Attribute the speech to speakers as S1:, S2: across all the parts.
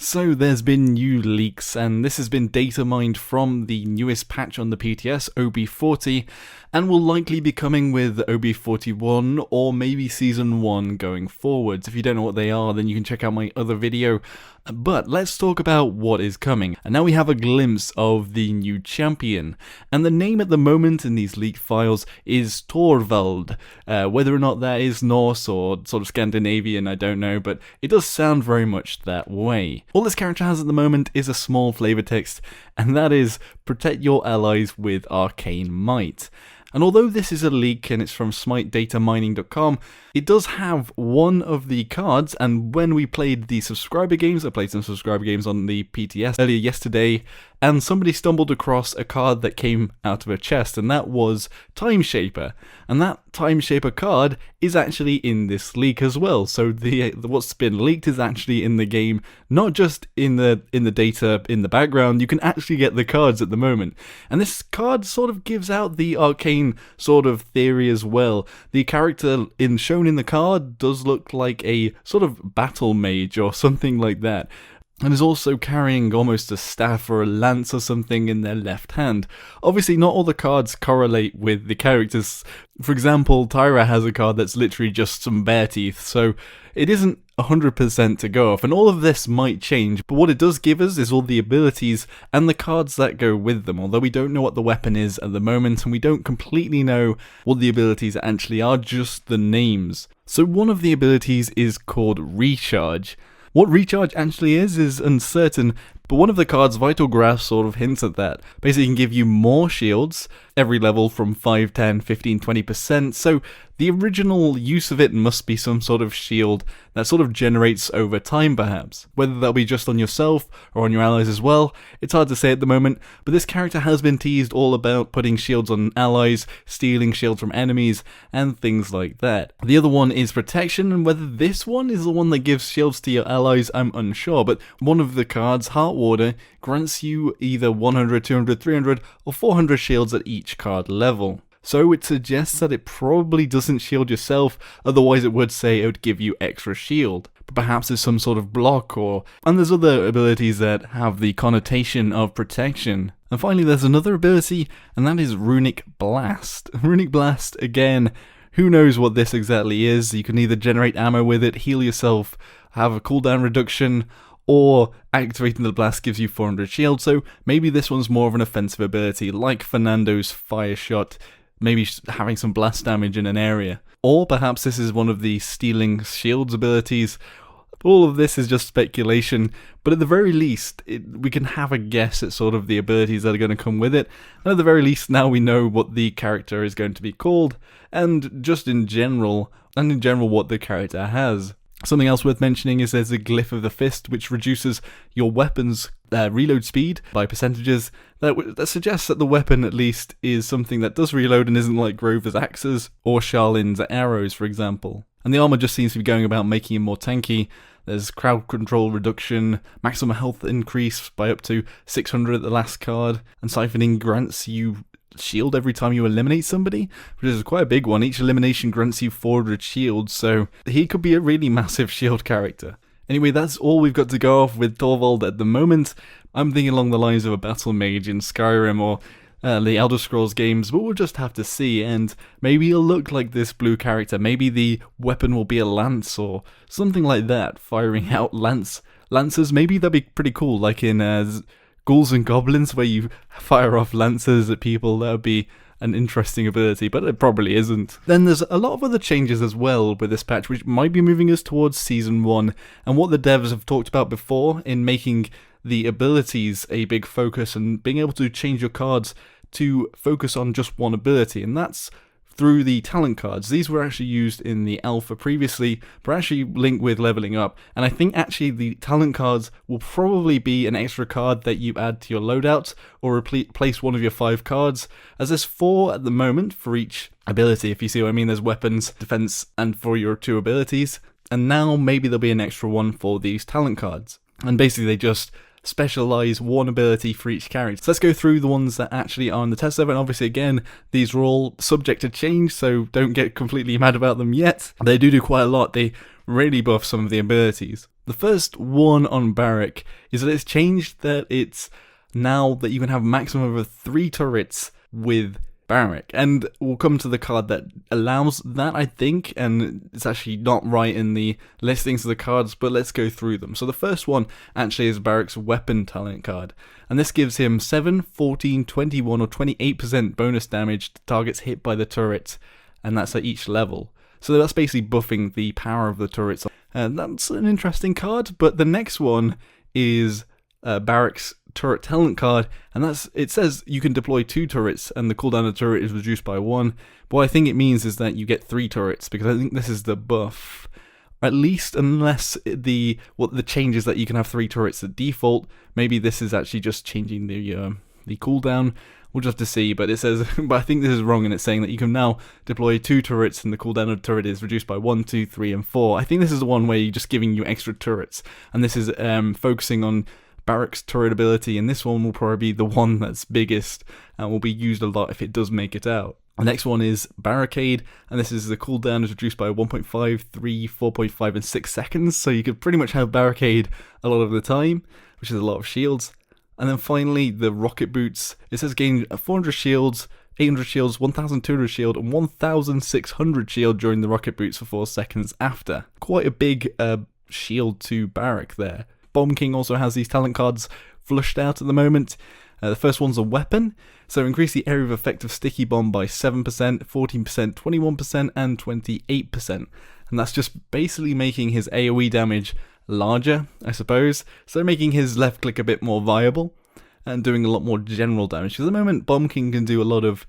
S1: So there's been new leaks, and this has been data mined from the newest patch on the PTS, OB40, and will likely be coming with OB41 or maybe Season 1 going forwards. If you don't know what they are, then you can check out my other video. But let's talk about what is coming. And now we have a glimpse of the new champion. And the name at the moment in these leaked files is Torvald. Whether or not that is Norse or sort of Scandinavian, I don't know, but it does sound very much that way. All this character has at the moment is a small flavor text, and that is protect your allies with arcane might. And although this is a leak and it's from smitedatamining.com, it does have one of the cards, and when we played the subscriber games, I played some subscriber games on the PTS earlier yesterday, and somebody stumbled across a card that came out of a chest, and that was Time Shaper. And that Time Shaper card is actually in this leak as well, so what's been leaked is actually in the game, not just in the data in the background. You can actually get the cards at the moment. And this card sort of gives out the arcane sort of theory as well. The character shown in the card does look like a sort of battle mage or something like that, and is also carrying almost a staff or a lance or something in their left hand. Obviously, not all the cards correlate with the characters. For example, Tyra has a card that's literally just some bear teeth, so it isn't 100% to go off, and all of this might change, but what it does give us is all the abilities and the cards that go with them, although we don't know what the weapon is at the moment, and we don't completely know what the abilities actually are, just the names. So one of the abilities is called Recharge. What Recharge actually is uncertain, but one of the cards, Vital Grasp, sort of hints at that. Basically, it can give you more shields every level from 5, 10, 15, 20%, so the original use of it must be some sort of shield that sort of generates over time, perhaps. Whether that'll be just on yourself or on your allies as well, it's hard to say at the moment, but this character has been teased all about putting shields on allies, stealing shields from enemies, and things like that. The other one is Protection, and whether this one is the one that gives shields to your allies, I'm unsure, but one of the cards, Heart Warder, grants you either 100, 200, 300, or 400 shields at each card level. So it suggests that it probably doesn't shield yourself, otherwise it would say it would give you extra shield. But perhaps there's some sort of block, and there's other abilities that have the connotation of protection. And finally there's another ability, and that is Runic Blast. Runic Blast, again, who knows what this exactly is. You can either generate ammo with it, heal yourself, have a cooldown reduction, or activating the blast gives you 400 shield, so maybe this one's more of an offensive ability, like Fernando's Fire Shot, maybe having some blast damage in an area. Or perhaps this is one of the stealing shields abilities. All of this is just speculation, but at the very least, we can have a guess at sort of the abilities that are going to come with it, and at the very least now we know what the character is going to be called, and just in general what the character has. Something else worth mentioning is there's a Glyph of the Fist, which reduces your weapon's reload speed by percentages. That suggests that the weapon, at least, is something that does reload and isn't like Grover's axes or Charlene's arrows, for example. And the armor just seems to be going about making him more tanky. There's crowd control reduction, maximum health increase by up to 600 at the last card, and siphoning grants you shield every time you eliminate somebody, which is quite a big one. Each elimination grants you 400 shields, so he could be a really massive shield character. Anyway, that's all we've got to go off with Torvald at the moment. I'm thinking along the lines of a battle mage in Skyrim or the Elder Scrolls games, but we'll just have to see, and maybe he'll look like this blue character. Maybe the weapon will be a lance or something like that, firing out lances. Maybe that'd be pretty cool, like in Ghouls and Goblins, where you fire off lancers at people. That would be an interesting ability, but it probably isn't. Then there's a lot of other changes as well with this patch, which might be moving us towards Season 1, and what the devs have talked about before in making the abilities a big focus and being able to change your cards to focus on just one ability, and that's through the talent cards. These were actually used in the alpha previously, but actually linked with leveling up, and I think actually the talent cards will probably be an extra card that you add to your loadout, or replace one of your 5 cards, as there's 4 at the moment for each ability, if you see what I mean. There's weapons, defense, and for your 2 abilities, and now maybe there'll be an extra one for these talent cards, and basically they just specialize one ability for each character. So let's go through the ones that actually are on the test server, and obviously again, these are all subject to change, so don't get completely mad about them yet. They do quite a lot. They really buff some of the abilities. The first one on Barrack is that it's changed that it's now that you can have maximum of 3 turrets with Barrack, and we'll come to the card that allows that, I think, and it's actually not right in the listings of the cards, but let's go through them. So the first one actually is Barrack's weapon talent card, and this gives him 7, 14, 21 or 28% bonus damage to targets hit by the turret, and that's at each level. So that's basically buffing the power of the turrets, and that's an interesting card. But the next one is Barracks turret talent card, and it says you can deploy 2 turrets and the cooldown of the turret is reduced by 1. But what I think it means is that you get 3 turrets, because I think this is the buff, at least, unless the changes that you can have 3 turrets at default. Maybe this is actually just changing the cooldown. We'll just have to see, but it says, but I think this is wrong, and it's saying that you can now deploy 2 turrets and the cooldown of the turret is reduced by 1, 2, 3, and 4. I think this is the one where you're just giving you extra turrets, and this is focusing on Barracks turret ability, and this one will probably be the one that's biggest and will be used a lot if it does make it out. The next one is Barricade, and this is the cooldown is reduced by 1.5, 3, 4.5, and 6 seconds, so you could pretty much have Barricade a lot of the time, which is a lot of shields. And then finally, the Rocket Boots. It says gain 400 shields, 800 shields, 1200 shield, and 1600 shield during the Rocket Boots for 4 seconds after. Quite a big shield to Barrack there. Bomb King also has these talent cards flushed out at the moment. The first one's a weapon, so increase the area of effect of Sticky Bomb by 7%, 14%, 21%, and 28%. And that's just basically making his AoE damage larger, I suppose, so making his left click a bit more viable and doing a lot more general damage. Because at the moment, Bomb King can do a lot of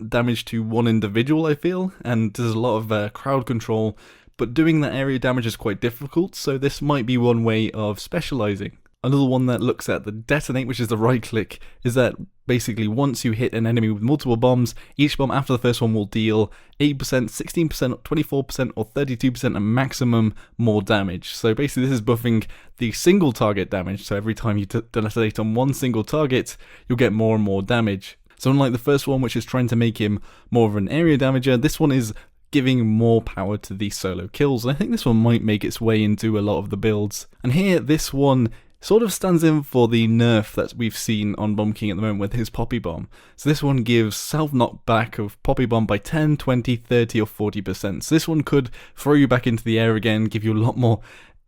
S1: damage to one individual, I feel, and there's a lot of crowd control, but doing that area damage is quite difficult, so this might be one way of specializing. Another one that looks at the detonate, which is the right click, is that basically once you hit an enemy with multiple bombs, each bomb after the first one will deal 8%, 16%, 24%, or 32% and maximum more damage. So basically this is buffing the single target damage, so every time you detonate on one single target, you'll get more and more damage. So unlike the first one, which is trying to make him more of an area damager, this one is giving more power to the solo kills, and I think this one might make its way into a lot of the builds. And here, this one sort of stands in for the nerf that we've seen on Bomb King at the moment with his Poppy Bomb. So this one gives self-knockback of Poppy Bomb by 10, 20, 30 or 40%. So this one could throw you back into the air again, give you a lot more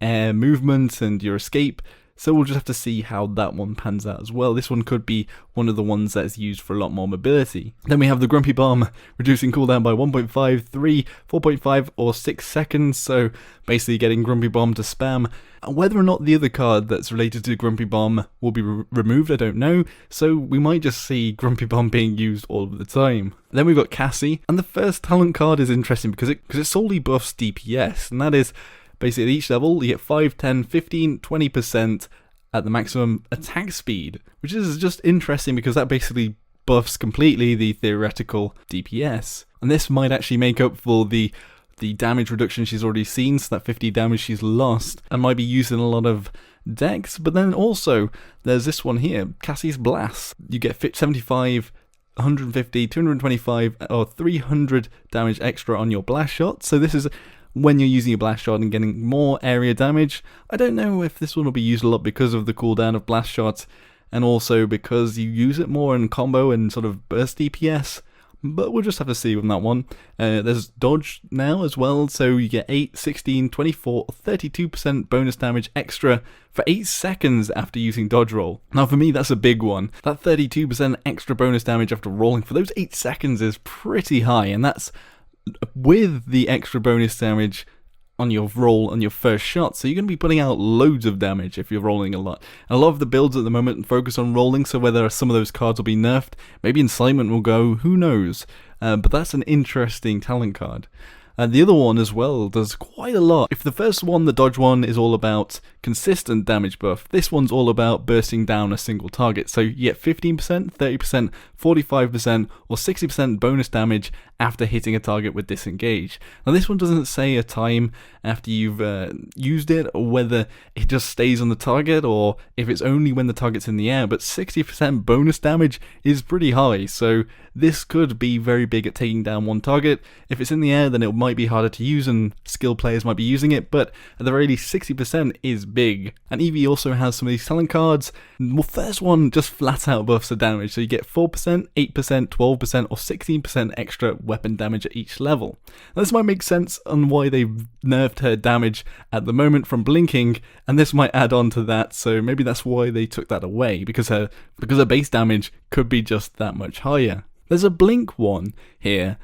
S1: air movement and your escape. So we'll just have to see how that one pans out as well. This one could be one of the ones that's used for a lot more mobility. Then we have the Grumpy Bomb, reducing cooldown by 1.5, 3, 4.5 or 6 seconds. So basically getting Grumpy Bomb to spam. Whether or not the other card that's related to Grumpy Bomb will be removed, I don't know. So we might just see Grumpy Bomb being used all of the time. Then we've got Cassie, and the first talent card is interesting because it solely buffs DPS, and that is basically at each level, you get 5, 10, 15, 20% at the maximum attack speed, which is just interesting because that basically buffs completely the theoretical DPS. And this might actually make up for the damage reduction she's already seen, so that 50 damage she's lost, and might be used in a lot of decks. But then also, there's this one here, Cassie's Blast. You get 75, 150, 225, or 300 damage extra on your blast shot. So this is when you're using a blast shot and getting more area damage. I don't know if this one will be used a lot because of the cooldown of blast shots, and also because you use it more in combo and sort of burst DPS, but we'll just have to see on that one. There's dodge now as well, so you get 8, 16, 24, 32% bonus damage extra for 8 seconds after using dodge roll. Now for me, that's a big one. That 32% extra bonus damage after rolling for those 8 seconds is pretty high, and that's with the extra bonus damage on your roll on your first shot, so you're going to be putting out loads of damage if you're rolling a lot. And a lot of the builds at the moment focus on rolling, so whether some of those cards will be nerfed, maybe Incitement will go, who knows, but that's an interesting talent card. The other one as well does quite a lot. If the first one, the dodge one, is all about consistent damage buff, this one's all about bursting down a single target. So you get 15%, 30%, 45%, or 60% bonus damage after hitting a target with disengage. Now this one doesn't say a time after you've used it, or whether it just stays on the target, or if it's only when the target's in the air, but 60% bonus damage is pretty high, so this could be very big at taking down one target. If it's in the air, then it might be harder to use and skilled players might be using it, but at the very least 60% is big. And Eevee also has some of these talent cards. The first one just flat out buffs the damage, so you get 4%, 8%, 12% or 16% extra weapon damage at each level. Now, this might make sense on why they've nerfed her damage at the moment from blinking, and this might add on to that, so maybe that's why they took that away, because her base damage could be just that much higher. There's a blink one here,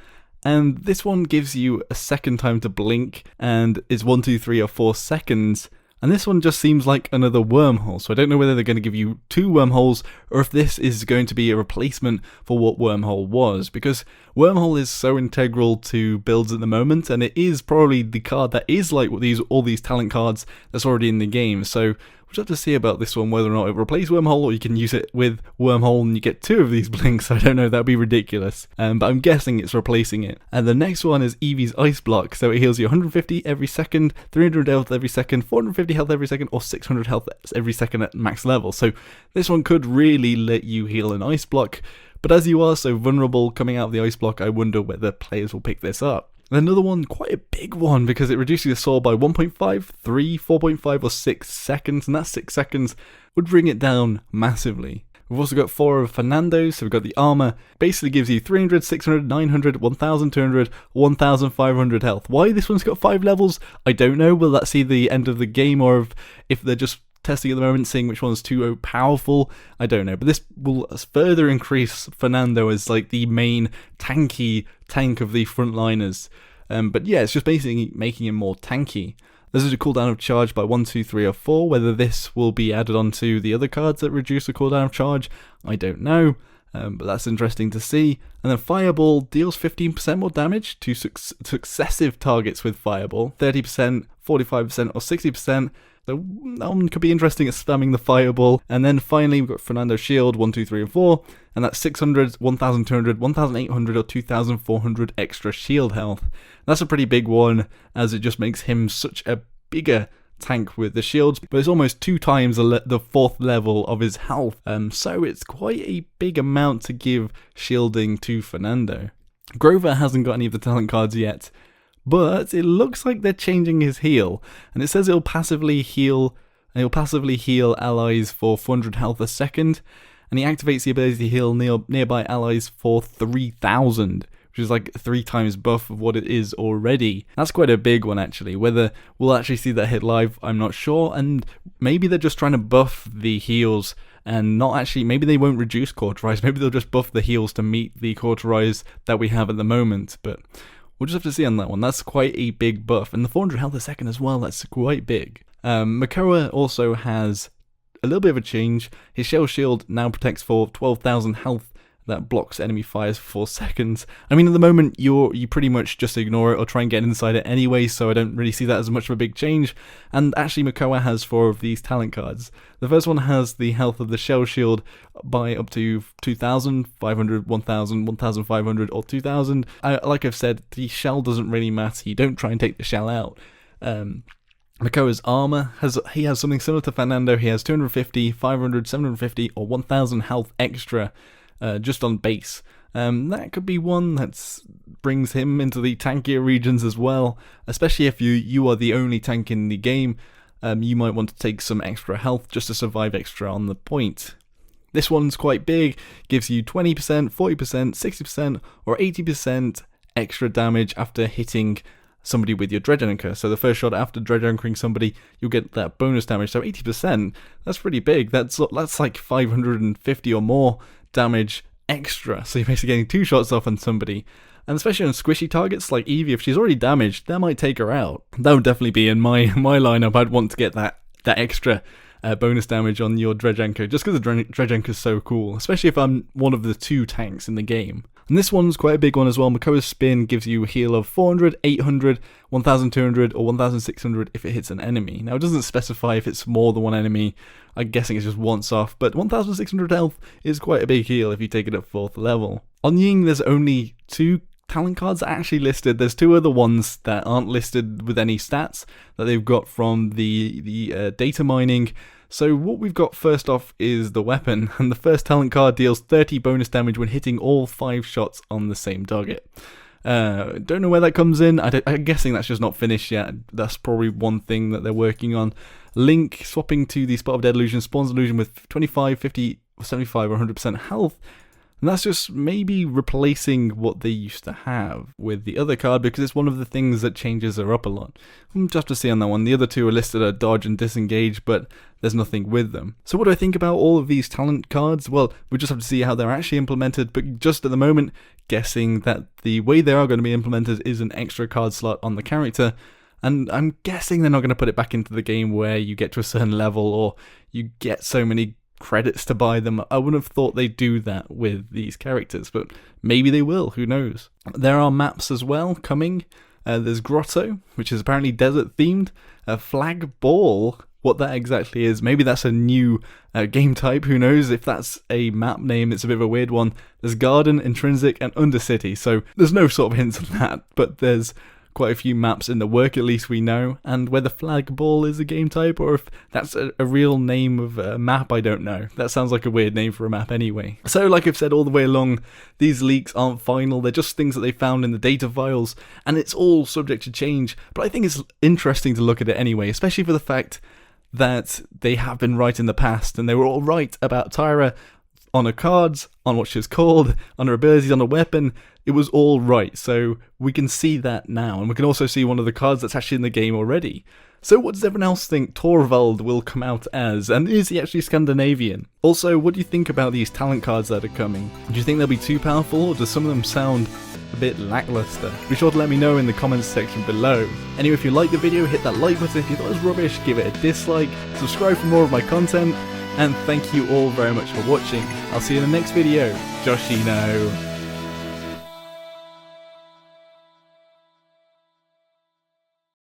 S1: and this one gives you a second time to blink and is 1, 2, 3 or 4 seconds. And this one just seems like another wormhole, so I don't know whether they're going to give you 2 wormholes or if this is going to be a replacement for what wormhole was, because wormhole is so integral to builds at the moment, and it is probably the card that is like all these talent cards that's already in the game. So we'll just have to see about this one, whether or not it replaces wormhole or you can use it with wormhole and you get 2 of these blinks. I don't know, that'd be ridiculous, but I'm guessing it's replacing it. And the next one is Eevee's Ice Block, so it heals you 150 every second, 300 health every second, 450 health every second, or 600 health every second at max level. So this one could really let you heal an Ice Block, but as you are so vulnerable coming out of the Ice Block, I wonder whether players will pick this up. Another one, quite a big one, because it reduces your soul by 1.5, 3, 4.5 or 6 seconds, and that 6 seconds would bring it down massively. We've also got 4 of Fernando's, so we've got the armor, basically gives you 300, 600, 900, 1200, 1500 health. Why this one's got 5 levels, I don't know. Will that see the end of the game, or if they're just testing at the moment, seeing which one's too powerful, I don't know. But this will further increase Fernando as like the main tanky tank of the frontliners. But yeah, it's just basically making him more tanky. There's a cooldown of charge by 1, 2, 3 or 4. Whether this will be added onto the other cards that reduce the cooldown of charge, I don't know. But that's interesting to see. And then Fireball deals 15% more damage to successive targets with Fireball. 30%, 45% or 60%. So that one could be interesting at spamming the Fireball. And then finally we've got Fernando Shield, 1, 2, 3 and 4. And that's 600, 1200, 1800 or 2400 extra shield health. That's a pretty big one, as it just makes him such a bigger tank with the shields, but it's almost 2 times the 4th level of his health, so it's quite a big amount to give shielding to Fernando. Grover hasn't got any of the talent cards yet, but it looks like they're changing his heal, and it says it'll passively heal allies for 400 health a second, and he activates the ability to heal nearby allies for 3000. Which is like 3 times buff of what it is already. That's quite a big one actually. Whether we'll actually see that hit live, I'm not sure, and maybe they're just trying to buff the heals and not actually, maybe they won't reduce Cauterize, maybe they'll just buff the heals to meet the Cauterize that we have at the moment, but we'll just have to see on that one. That's quite a big buff, and the 400 health a second as well, that's quite big. Makara also has a little bit of a change. His Shell Shield now protects for 12,000 health that blocks enemy fires for 4 seconds. I mean, at the moment, you pretty much just ignore it or try and get inside it anyway, so I don't really see that as much of a big change. And actually, Makara has 4 of these talent cards. The first one has the health of the Shell Shield by up to 2,000, 500, 1,000, 1,500, or 2,000. Like I've said, the shell doesn't really matter. You don't try and take the shell out. Makara's armor has something similar to Fernando. He has 250, 500, 750, or 1,000 health extra. Just on base. That could be one that brings him into the tankier regions as well, especially if you are the only tank in the game. You might want to take some extra health just to survive extra on the point. This one's quite big, gives you 20%, 40%, 60% or 80% extra damage after hitting somebody with your Dredge Anchor. So the first shot after Dredge Anchoring somebody, you'll get that bonus damage. So 80%, that's pretty big. That's like 550 or more damage extra, so you're basically getting 2 shots off on somebody, and especially on squishy targets like Eevee, if she's already damaged, that might take her out. That would definitely be in my lineup. I'd want to get that extra bonus damage on your Dredge Anchor, just because the Dredge Anchor is so cool, especially if I'm one of the 2 tanks in the game. And this one's quite a big one as well. Makara's Spin gives you a heal of 400, 800, 1,200 or 1,600 if it hits an enemy. Now it doesn't specify if it's more than one enemy. I'm guessing it's just once off, but 1,600 health is quite a big heal if you take it at 4th level. On Ying, there's only 2 talent cards actually listed. There's 2 other ones that aren't listed with any stats that they've got from the data mining. So what we've got first off is the weapon, and the first talent card deals 30 bonus damage when hitting all 5 shots on the same target. Don't know where that comes in. I'm guessing that's just not finished yet. That's probably one thing that they're working on. Link swapping to the Spot of Dead illusion spawns illusion with 25, 50, 75 or 100% health. And that's just maybe replacing what they used to have with the other card, because it's one of the things that changes her up a lot. We'll just have to see on that one. The other two are listed at dodge and disengage, but there's nothing with them. So what do I think about all of these talent cards? Well, we just have to see how they're actually implemented, but just at the moment, guessing that the way they are going to be implemented is an extra card slot on the character. And I'm guessing they're not going to put it back into the game where you get to a certain level or you get so many credits to buy them. I wouldn't have thought they'd do that with these characters, but maybe they will, who knows. There are maps as well coming. There's Grotto, which is apparently desert themed. Flag Ball, what that exactly is, maybe that's a new game type, who knows. If that's a map name, it's a bit of a weird one. There's Garden, Intrinsic and Undercity, so there's no sort of hints on that, but there's quite a few maps in the work, at least we know, and whether Flag Ball is a game type or if that's a real name of a map, I don't know. That sounds like a weird name for a map anyway. So like I've said all the way along, these leaks aren't final, they're just things that they found in the data files, and it's all subject to change, but I think it's interesting to look at it anyway, especially for the fact that they have been right in the past, and they were all right about Tyra on her cards, on what she's called, on her abilities, on her weapon. It was all right, so we can see that now, and we can also see one of the cards that's actually in the game already. So what does everyone else think Torvald will come out as, and is he actually Scandinavian? Also, what do you think about these talent cards that are coming? Do you think they'll be too powerful, or do some of them sound a bit lackluster? Be sure to let me know in the comments section below. Anyway, if you liked the video, hit that like button. If you thought it was rubbish, give it a dislike, subscribe for more of my content, and thank you all very much for watching. I'll see you in the next video. Joshino.